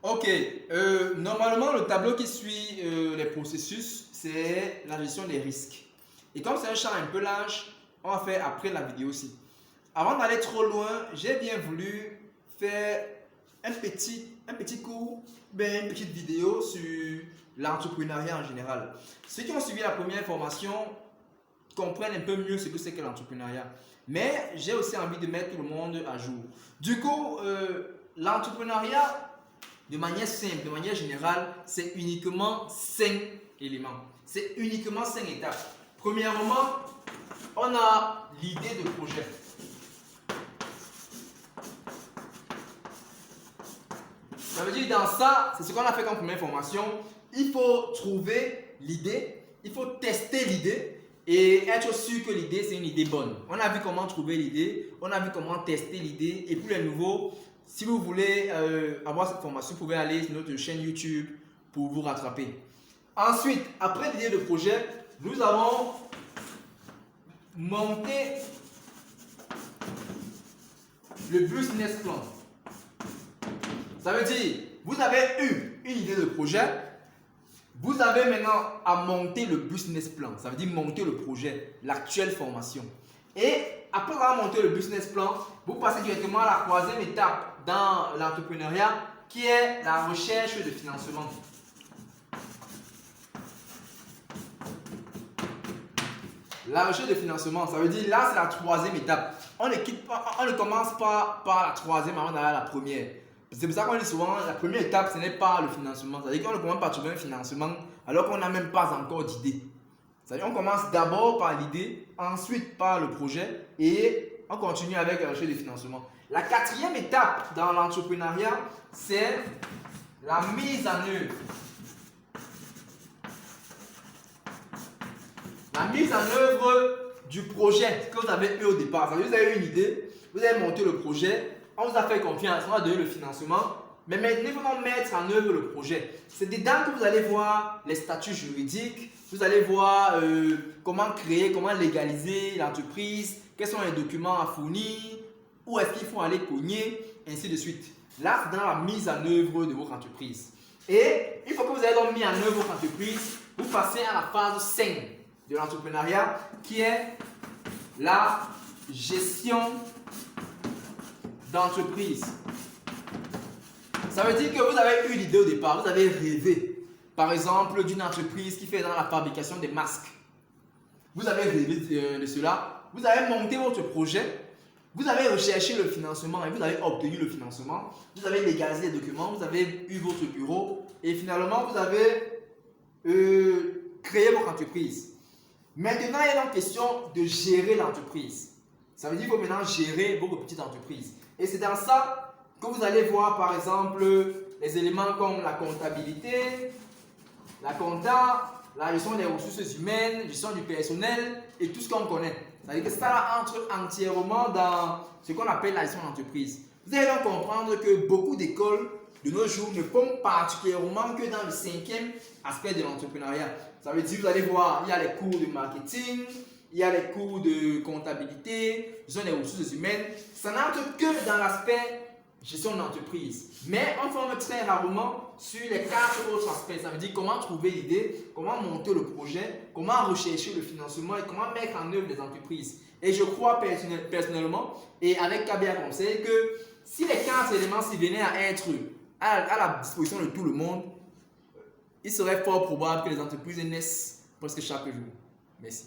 Ok, normalement le tableau qui suit les processus, c'est la gestion des risques. Et comme c'est un champ un peu large, on va faire après la vidéo aussi. Avant d'aller trop loin, j'ai bien voulu faire un petit cours, une petite vidéo sur l'entrepreneuriat en général. Ceux qui ont suivi la première formation comprennent un peu mieux ce que c'est que l'entrepreneuriat. Mais j'ai aussi envie de mettre tout le monde à jour. Du coup, l'entrepreneuriat, de manière simple, de manière générale, c'est uniquement 5 éléments. C'est uniquement 5 étapes. Premièrement, on a l'idée de projet. Ça veut dire dans ça, c'est ce qu'on a fait comme première formation. Il faut trouver l'idée, il faut tester l'idée et être sûr que l'idée c'est une idée bonne. On a vu comment trouver l'idée, on a vu comment tester l'idée. Et pour les nouveaux, si vous voulez avoir cette formation, vous pouvez aller sur notre chaîne YouTube pour vous rattraper. Ensuite, après l'idée de projet, nous allons monter le business plan. Ça veut dire, vous avez eu une idée de projet, vous avez maintenant à monter le business plan. Ça veut dire monter le projet, l'actuelle formation. Et après avoir monté le business plan, vous passez directement à la troisième étape dans l'entrepreneuriat qui est la recherche de financement. La recherche de financement, ça veut dire là c'est la troisième étape. On ne commence pas par la troisième avant d'aller à la première. C'est pour ça qu'on dit souvent la première étape ce n'est pas le financement. C'est-à-dire qu'on ne commence pas à trouver un financement alors qu'on n'a même pas encore d'idée. C'est-à-dire qu'on commence d'abord par l'idée, ensuite par le projet et on continue avec la recherche de financement. La quatrième étape dans l'entrepreneuriat, c'est la mise en œuvre. La mise en œuvre du projet que vous avez eu au départ. Ça veut dire que vous avez eu une idée, vous avez monté le projet, on vous a fait confiance, on a donné le financement, mais maintenant il faut mettre en œuvre le projet. C'est dedans que vous allez voir les statuts juridiques, vous allez voir comment créer, comment légaliser l'entreprise, quels sont les documents à fournir, où est-ce qu'il faut aller cogner, ainsi de suite. Là, c'est dans la mise en œuvre de votre entreprise. Et une fois que vous avez donc mis en œuvre votre entreprise, vous passez à la phase 5 de l'entrepreneuriat qui est la gestion d'entreprise. Ça veut dire que vous avez eu l'idée au départ, vous avez rêvé par exemple d'une entreprise qui fait dans la fabrication des masques. Vous avez rêvé de cela, vous avez monté votre projet, vous avez recherché le financement et vous avez obtenu le financement, vous avez légalisé les documents, vous avez eu votre bureau et finalement vous avez créé votre entreprise. Maintenant, il est donc question de gérer l'entreprise. Ça veut dire qu'il faut maintenant gérer votre petite entreprise. Et c'est dans ça que vous allez voir par exemple les éléments comme la comptabilité, la compta, la gestion des ressources humaines, la gestion du personnel et tout ce qu'on connaît. C'est-à-dire que ça entre entièrement dans ce qu'on appelle la gestion d'entreprise. Vous allez donc comprendre que beaucoup d'écoles de nos jours ne font particulièrement que dans le 5e aspect de l'entrepreneuriat. Ça veut dire, vous allez voir, il y a les cours de marketing, il y a les cours de comptabilité, gestion des ressources humaines. Ça n'entre que dans l'aspect gestion d'entreprise. Mais on forme très rarement sur les 4 autres aspects. Ça veut dire comment trouver l'idée, comment monter le projet, comment rechercher le financement et comment mettre en œuvre les entreprises. Et je crois personnellement, et avec KBA Conseil, que si les 4 éléments s'y venaient à être à la disposition de tout le monde, il serait fort probable que les entreprises naissent presque chaque jour. Merci.